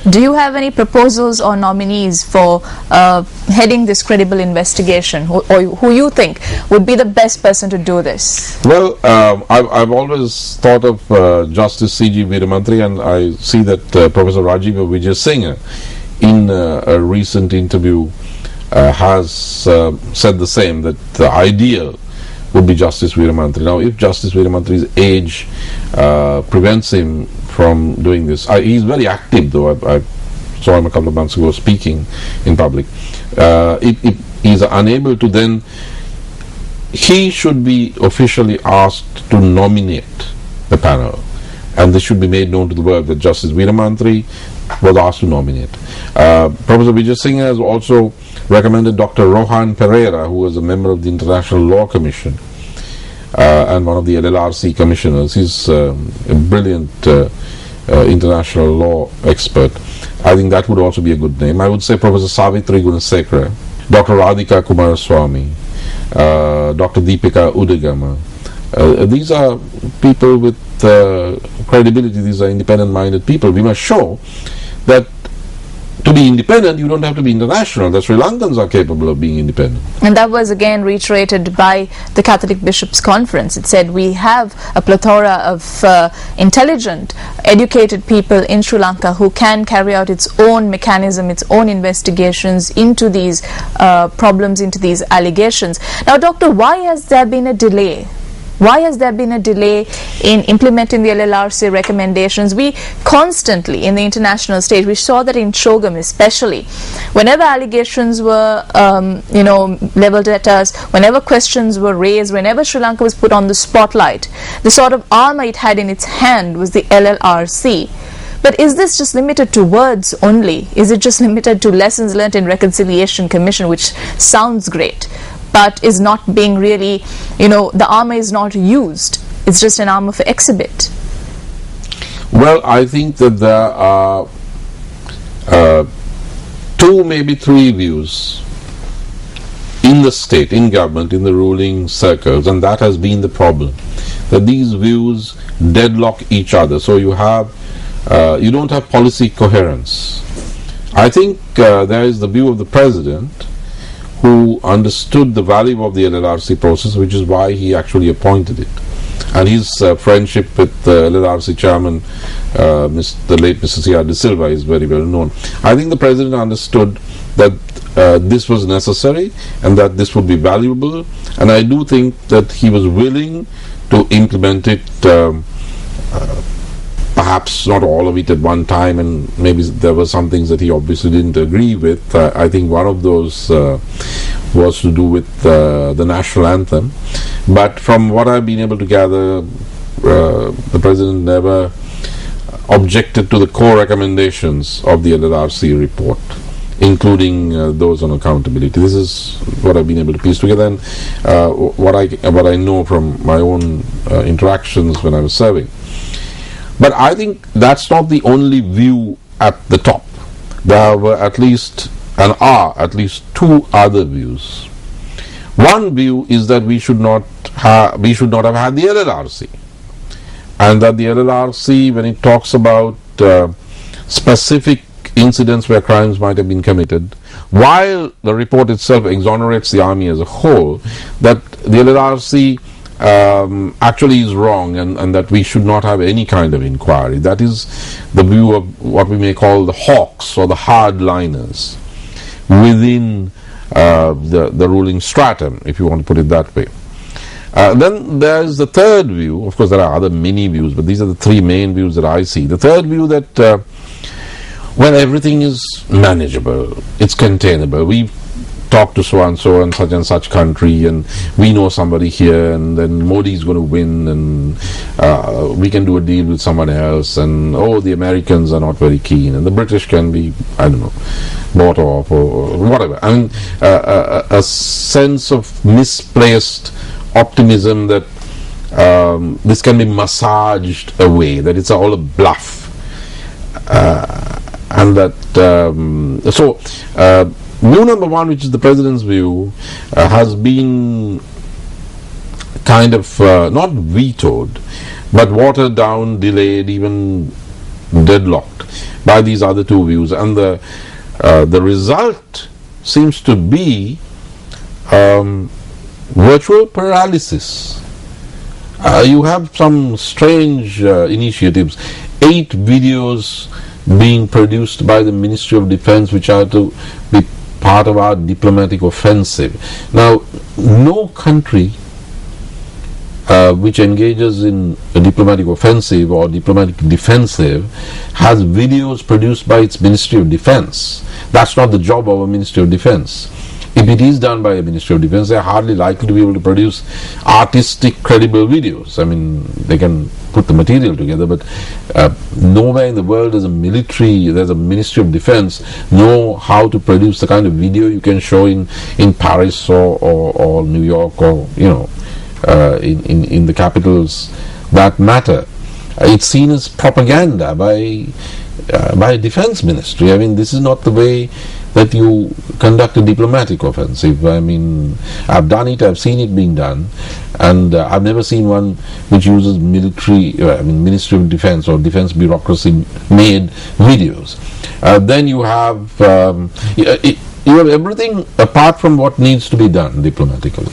Do you have any proposals or nominees for heading this credible investigation, or who you think would be the best person to do this? Well, I've always thought of Justice C.G. Veeramantri, and I see that Professor Rajiva Vijay Singh in a recent interview has said the same, that the ideal would be Justice Veeramantri. Now, if Justice Veeramantri's age prevents him from doing this, he's very active, though. I saw him a couple of months ago speaking in public. If he's unable to, then he should be officially asked to nominate the panel, and this should be made known to the world that Justice Veeramantri was asked to nominate. Professor Vijay Singh has also recommended Dr. Rohan Pereira, who was a member of the International Law Commission and one of the LLRC commissioners. He's a brilliant international law expert. I think that would also be a good name. I would say Professor Savitri Gunasekara, Dr. Radhika Kumaraswamy, Dr. Deepika Udagama. These are people with credibility. These are independent-minded people. We must show that to be independent, you don't have to be international. The Sri Lankans are capable of being independent. And that was again reiterated by the Catholic Bishops' Conference. It said we have a plethora of intelligent, educated people in Sri Lanka who can carry out its own mechanism, its own investigations into these problems, into these allegations. Now, Doctor, why has there been a delay? Why has there been a delay in implementing the LLRC recommendations? We constantly, in the international stage, we saw that in Chogam especially, whenever allegations were, leveled at us, whenever questions were raised, whenever Sri Lanka was put on the spotlight, the sort of armor it had in its hand was the LLRC. But is this just limited to words only? Is it just limited to lessons learned in Reconciliation Commission, which sounds great, but is not being really, the armor is not used. It's just an armor for exhibit. Well, I think that there are two, maybe three views in the state, in government, in the ruling circles, and that has been the problem, that these views deadlock each other. So you don't have policy coherence. I think there is the view of the President, who understood the value of the LLRC process, which is why he actually appointed it. And his friendship with the LLRC chairman, the late Mr. C.R. De Silva, is very well known. I think the President understood that this was necessary and that this would be valuable, and I do think that he was willing to implement it, perhaps not all of it at one time, and maybe there were some things that he obviously didn't agree with. I think one of those was to do with the national anthem. But from what I've been able to gather, the President never objected to the core recommendations of the LLRC report, including those on accountability. This is what I've been able to piece together, and what I know from my own interactions when I was serving. But I think that's not the only view at the top. There were at least, and are at least, two other views. One view is that we should not have had the LLRC, and that the LLRC, when it talks about specific incidents where crimes might have been committed, while the report itself exonerates the army as a whole, that the LLRC actually is wrong, and that we should not have any kind of inquiry. That is the view of what we may call the hawks or the hardliners within the ruling stratum, if you want to put it that way. Then there is the third view. Of course, there are other many views, but these are the three main views that I see. The third view, that when everything is manageable, it's containable. We've talked to so and such country, and we know somebody here, and then Modi is going to win, and we can do a deal with someone else, and the Americans are not very keen, and the British can be, I don't know, bought off or whatever. I mean, a sense of misplaced optimism that this can be massaged away, that it's all a bluff, and that view number one, which is the President's view, has been kind of not vetoed, but watered down, delayed, even deadlocked by these other two views. And the result seems to be virtual paralysis. You have some strange initiatives, 8 videos being produced by the Ministry of Defense which are to be part of our diplomatic offensive. Now, no country which engages in a diplomatic offensive or diplomatic defensive has videos produced by its Ministry of Defense. That's not the job of a Ministry of Defense. If it is done by a Ministry of Defense, they are hardly likely to be able to produce artistic, credible videos. I mean, they can put the material together, but nowhere in the world there's a Ministry of Defense know how to produce the kind of video you can show in Paris or New York or, in the capitals that matter. It's seen as propaganda by a defense ministry. I mean, this is not the way that you conduct a diplomatic offensive. I mean, I've done it, I've seen it being done, and I've never seen one which uses Ministry of Defense or defense bureaucracy made videos. Then you have everything apart from what needs to be done diplomatically.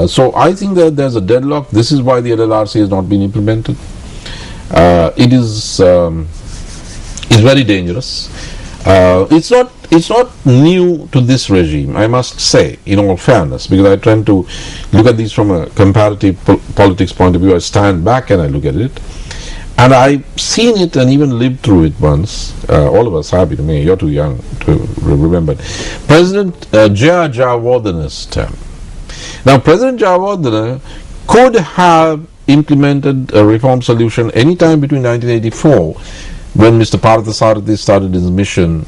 So I think that there's a deadlock. This is why the LLRC has not been implemented. It is very dangerous. It's not new to this regime, I must say, in all fairness, because I tend to look at these from a comparative politics point of view. I stand back and I look at it, and I've seen it and even lived through it once. All of us have. You're too young to remember. President Jayatilleka's term. Now, President Jayatilleka could have implemented a reform solution any time between 1984, when Mr. Part3 started his mission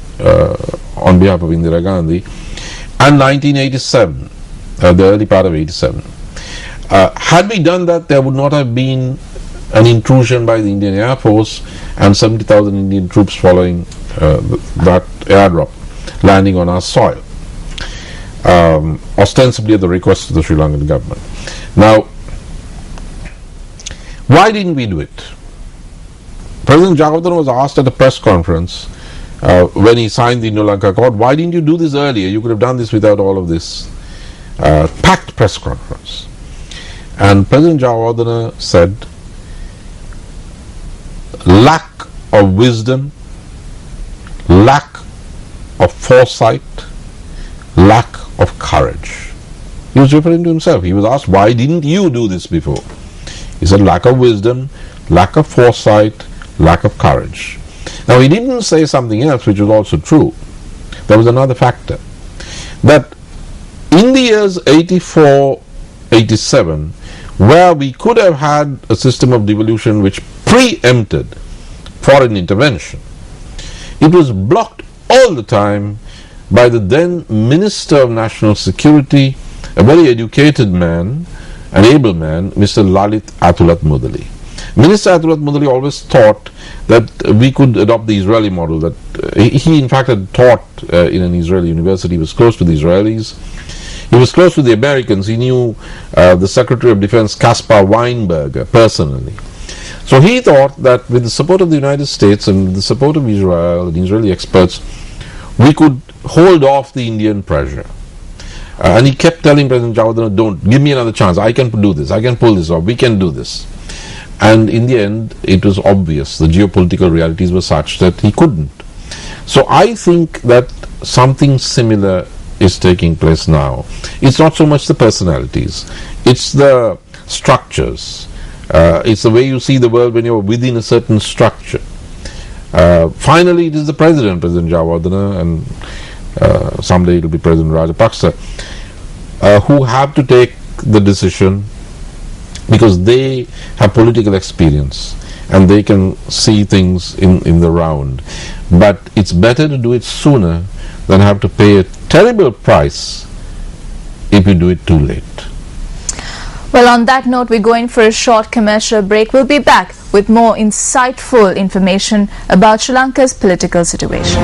on behalf of Indira Gandhi, and 1987, the early part of 87. Had we done that, there would not have been an intrusion by the Indian Air Force and 70,000 Indian troops following that airdrop landing on our soil, ostensibly at the request of the Sri Lankan government. Now, why didn't we do it? President Jayatilleka was asked at a press conference when he signed the Indo-Lanka Accord, why didn't you do this earlier? You could have done this without all of this. Packed press conference. And President Jayatilleka said, lack of wisdom, lack of foresight, lack of courage. He was referring to himself. He was asked, why didn't you do this before? He said, lack of wisdom, lack of foresight, lack of courage. Now, he didn't say something else which was also true. There was another factor, that in the years 84, 87, where we could have had a system of devolution which preempted foreign intervention, it was blocked all the time by the then Minister of National Security, a very educated man, an able man, Mr. Lalit Athulat Mudali. Minister Athulat Mudali always thought that we could adopt the Israeli model, that he in fact had taught in an Israeli university. He was close to the Israelis, he was close to the Americans. He knew the Secretary of Defense Caspar Weinberger personally. So he thought that with the support of the United States and with the support of Israel and Israeli experts, we could hold off the Indian pressure. And he kept telling President Jayatilleka, don't, give me another chance, I can do this, I can pull this off, we can do this. And in the end, it was obvious, the geopolitical realities were such that he couldn't. So I think that something similar is taking place now. It's not so much the personalities, it's the structures. It's the way you see the world when you're within a certain structure. Finally, it is the President Jayatilleka, and someday it will be President Rajapaksa, who have to take the decision, because they have political experience and they can see things in the round. But it's better to do it sooner than have to pay a terrible price if you do it too late. Well, on that note, we're going for a short commercial break. We'll be back with more insightful information about Sri Lanka's political situation.